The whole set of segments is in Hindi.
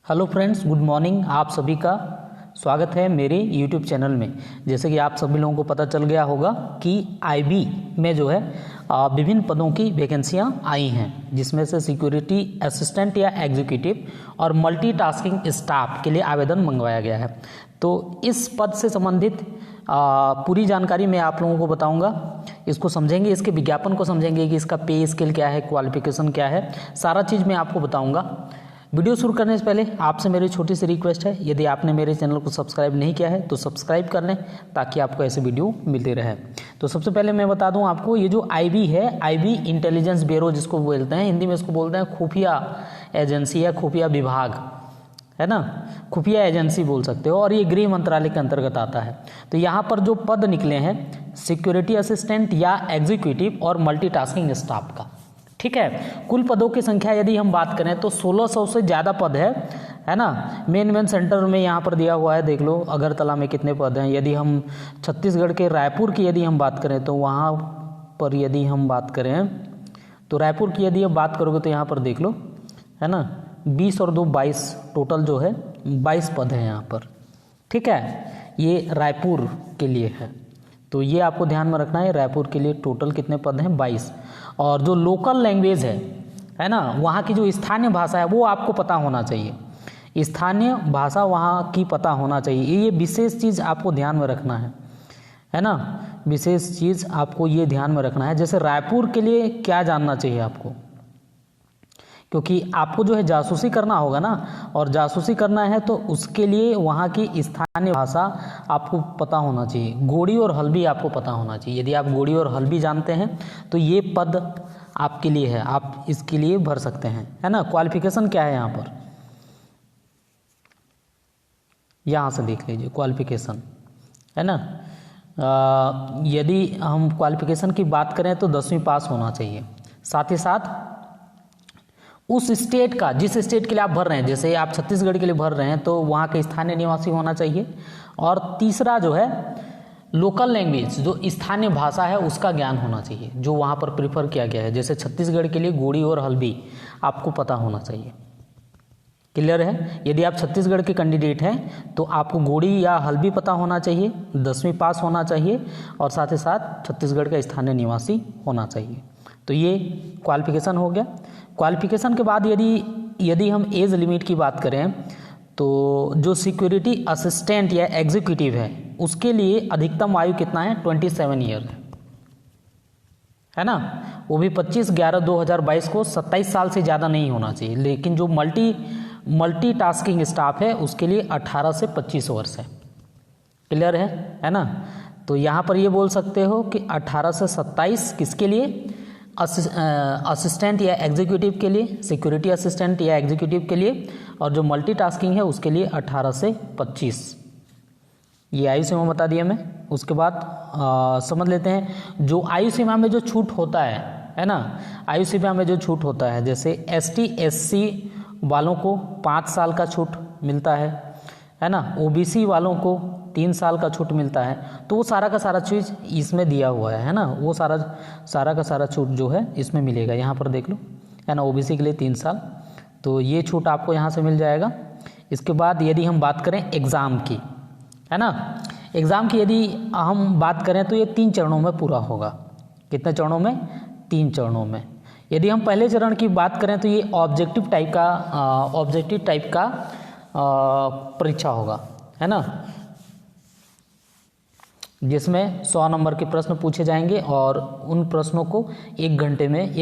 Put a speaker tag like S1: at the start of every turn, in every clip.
S1: Hello friends, good morning. आप सभी का स्वागत है मेरे यूट्यूब चैनल में। जैसे कि आप सभी लोगों को पता चल गया होगा कि आईबी में जो है विभिन्न पदों की वैकेंसियां आई हैं, जिसमें से सिक्योरिटी असिस्टेंट या एग्जीक्यूटिव और मल्टीटास्किंग स्टाफ के लिए आवेदन मंगवाया गया है। तो इस पद से संबंधित पूरी जानकारी मैं आप लोगों को बताऊंगा। इसको समझेंगे, इसके विज्ञापन को समझेंगे कि इसका पे स्केल क्या है, क्वालिफिकेशन क्या है, सारा चीज़ मैं आपको बताऊंगा। वीडियो शुरू करने से पहले आपसे मेरी छोटी सी रिक्वेस्ट है, यदि आपने मेरे चैनल को सब्सक्राइब नहीं किया है तो सब्सक्राइब कर लें ताकि आपको ऐसे वीडियो मिलते रहे। तो सबसे पहले मैं बता दूं आपको, ये जो आईबी है, आईबी इंटेलिजेंस ब्यूरो जिसको बोलते हैं, हिंदी में इसको बोलते हैं खुफिया एजेंसी या खुफिया विभाग, है ना, खुफिया एजेंसी बोल सकते हो, और ये गृह मंत्रालय के अंतर्गत आता है। तो यहाँ पर जो पद निकले हैं सिक्योरिटी असिस्टेंट या एग्जीक्यूटिव और मल्टीटास्किंग स्टाफ का, ठीक है। कुल पदों की संख्या यदि हम बात करें तो 1600 से ज़्यादा पद है ना। मेन सेंटर में यहाँ पर दिया हुआ है, देख लो अगरतला में कितने पद हैं। यदि हम छत्तीसगढ़ के रायपुर की यदि हम बात करें तो वहाँ पर यदि हम बात करें तो रायपुर की यदि आप बात करोगे तो यहाँ पर देख लो, है ना, 20 और 2 22, टोटल जो है 22 पद हैं यहाँ पर, ठीक है। ये रायपुर के लिए है, तो ये आपको ध्यान में रखना है। रायपुर के लिए टोटल कितने पद हैं? 22। और जो लोकल लैंग्वेज है ना, वहाँ की जो स्थानीय भाषा है वो आपको पता होना चाहिए। स्थानीय भाषा वहाँ की पता होना चाहिए, ये विशेष चीज़ आपको ध्यान में रखना है ना, विशेष चीज़ आपको ये ध्यान में रखना है। जैसे रायपुर के लिए क्या जानना चाहिए आपको, क्योंकि आपको जो है जासूसी करना होगा ना, और जासूसी करना है तो उसके लिए वहाँ की स्थानीय भाषा आपको पता होना चाहिए। गोड़ी और हल्बी आपको पता होना चाहिए। यदि आप गोड़ी और हल्बी जानते हैं तो ये पद आपके लिए है, आप इसके लिए भर सकते हैं, है ना। क्वालिफिकेशन क्या है यहाँ पर, यहाँ से देख लीजिए क्वालिफिकेशन, है ना। यदि हम क्वालिफिकेशन की बात करें तो 10वीं पास होना चाहिए। साथ ही साथ उस स्टेट का, जिस स्टेट के लिए आप भर रहे हैं, जैसे आप छत्तीसगढ़ के लिए भर रहे हैं तो वहाँ के स्थानीय निवासी होना चाहिए। और तीसरा जो है लोकल लैंग्वेज, जो स्थानीय भाषा है उसका ज्ञान होना चाहिए, जो वहाँ पर प्रीफर किया गया है। जैसे छत्तीसगढ़ के लिए गोड़ी और हल्बी आपको पता होना चाहिए। क्लियर है? यदि आप छत्तीसगढ़ के कैंडिडेट हैं तो आपको गोड़ी या हल्बी पता होना चाहिए, 10वीं पास होना चाहिए, और साथ ही साथ छत्तीसगढ़ का स्थानीय निवासी होना चाहिए। तो ये क्वालिफिकेशन हो गया। क्वालिफिकेशन के बाद यदि हम एज लिमिट की बात करें तो जो सिक्योरिटी असिस्टेंट या एग्जीक्यूटिव है उसके लिए अधिकतम आयु कितना है? 27 ईयर है ना। वो भी 25/11/2022 को 27 साल से ज़्यादा नहीं होना चाहिए। लेकिन जो मल्टीटास्किंग स्टाफ है उसके लिए 18 से 25 वर्ष है। क्लियर है ना। तो यहाँ पर ये बोल सकते हो कि 18 से 27 किसके लिए? असिस्टेंट या एग्जीक्यूटिव के लिए, सिक्योरिटी असिस्टेंट या एग्जीक्यूटिव के लिए, और जो मल्टीटास्किंग है उसके लिए 18 से 25। ये आयु सीमा बता दिया मैं। उसके बाद समझ लेते हैं जो आयु सीमा में जो छूट होता है ना, आयु सीमा में जो छूट होता है, जैसे ST SC वालों को 5 साल का छूट मिलता है ना, OBC वालों को 3 साल का छूट मिलता है। तो वो सारा का सारा चीज़ इसमें दिया हुआ है ना, वो सारा का सारा छूट जो है इसमें मिलेगा। यहाँ पर देख लो, है ना, OBC के लिए 3 साल, तो ये छूट आपको यहाँ से मिल जाएगा। इसके बाद यदि हम बात करें एग्ज़ाम की, है ना, एग्ज़ाम की यदि हम बात करें तो ये 3 चरणों में पूरा होगा। कितने चरणों में? 3 चरणों में। यदि हम पहले चरण की बात करें तो ये ऑब्जेक्टिव टाइप का परीक्षा होगा, है ना, जिसमें 100 नंबर के प्रश्न पूछे जाएंगे और उन प्रश्नों को 1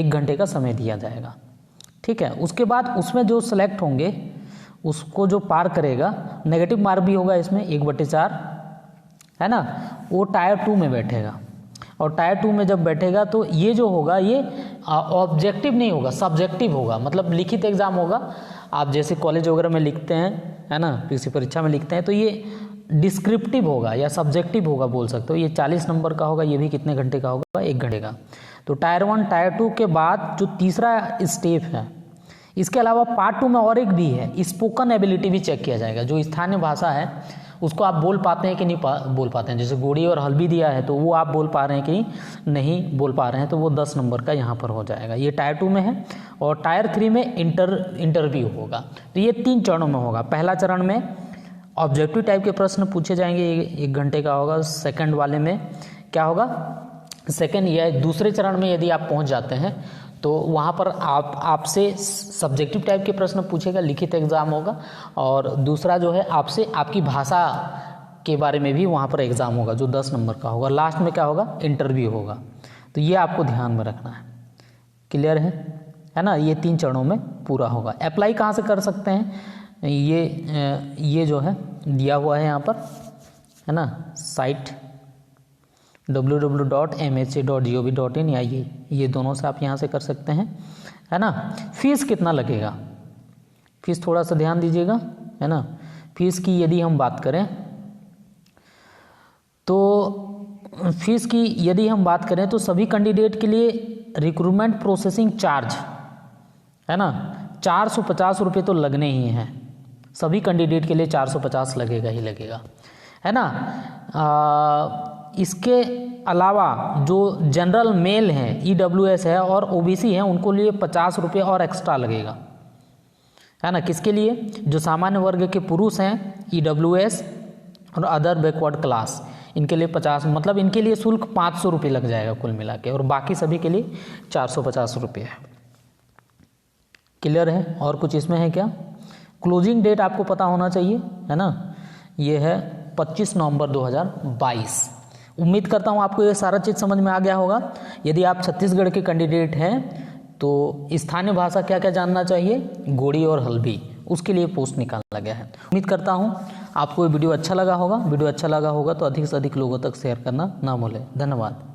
S1: घंटे का समय दिया जाएगा, ठीक है। उसके बाद उसमें जो सिलेक्ट होंगे उसको जो पार करेगा, नेगेटिव मार्क भी होगा इसमें 1/4, है ना, वो टायर 2 में बैठेगा। और टायर 2 में जब बैठेगा तो ये जो होगा ये ऑब्जेक्टिव नहीं होगा, सब्जेक्टिव होगा, मतलब लिखित एग्जाम होगा। आप जैसे कॉलेज वगैरह में लिखते हैं, है ना, किसी परीक्षा में लिखते हैं, तो ये डिस्क्रिप्टिव होगा या सब्जेक्टिव होगा बोल सकते हो। ये 40 नंबर का होगा, ये भी कितने घंटे का होगा? 1 घंटे का। तो टायर 1 टायर 2 के बाद जो तीसरा स्टेप है, इसके अलावा पार्ट 2 में और एक भी है, स्पोकन एबिलिटी भी चेक किया जाएगा। जो स्थानीय भाषा है उसको आप बोल पाते हैं कि नहीं बोल पाते हैं। जैसे गोड़ी और हल्बी दिया है तो वो आप बोल पा रहे हैं कि नहीं बोल पा रहे हैं, तो वो 10 नंबर का यहाँ पर हो जाएगा। ये टायर 2 में है। और टायर 3 में इंटरव्यू होगा। तो ये 3 चरणों में होगा। पहला चरण में ऑब्जेक्टिव टाइप के प्रश्न पूछे जाएंगे, 1 घंटे का होगा। सेकंड वाले में क्या होगा, सेकंड या दूसरे चरण में यदि आप पहुंच जाते हैं तो वहाँ पर आपसे सब्जेक्टिव टाइप के प्रश्न पूछेगा, लिखित एग्जाम होगा। और दूसरा जो है आपसे आपकी भाषा के बारे में भी वहाँ पर एग्जाम होगा जो 10 नंबर का होगा। लास्ट में क्या होगा, इंटरव्यू होगा। तो ये आपको ध्यान में रखना है। क्लियर है ना। ये 3 चरणों में पूरा होगा। अप्लाई कहाँ से कर सकते हैं, ये जो है दिया हुआ है यहाँ पर, है ना, साइट www.mha.gov.in या ये दोनों से आप यहाँ से कर सकते हैं, है ना। फीस कितना लगेगा, फीस थोड़ा सा ध्यान दीजिएगा, है ना। फीस की यदि हम बात करें तो सभी कैंडिडेट के लिए रिक्रूटमेंट प्रोसेसिंग चार्ज, है ना, 450 रुपये तो लगने ही हैं। सभी कैंडिडेट के लिए 450 लगेगा ही लगेगा, है ना। इसके अलावा जो जनरल मेल हैं, EWS है और OBC हैं, उनको लिए 50 रुपये और एक्स्ट्रा लगेगा, है ना। किसके लिए, जो सामान्य वर्ग के पुरुष हैं, EWS और अदर बैकवर्ड क्लास, इनके लिए 50, मतलब इनके लिए शुल्क 500 रुपये लग जाएगा कुल मिला के, और बाकी सभी के लिए 450 रुपये है। क्लियर है। और कुछ इसमें है क्या, क्लोजिंग डेट आपको पता होना चाहिए, है ना। ये है 25 नवंबर 2022। उम्मीद करता हूँ आपको ये सारा चीज़ समझ में आ गया होगा। यदि आप छत्तीसगढ़ के कैंडिडेट हैं तो स्थानीय भाषा क्या क्या जानना चाहिए, गोड़ी और हल्बी, उसके लिए पोस्ट निकाला गया है। उम्मीद करता हूँ आपको ये वीडियो अच्छा लगा होगा। वीडियो अच्छा लगा होगा तो अधिक से अधिक लोगों तक शेयर करना ना भूलें। धन्यवाद।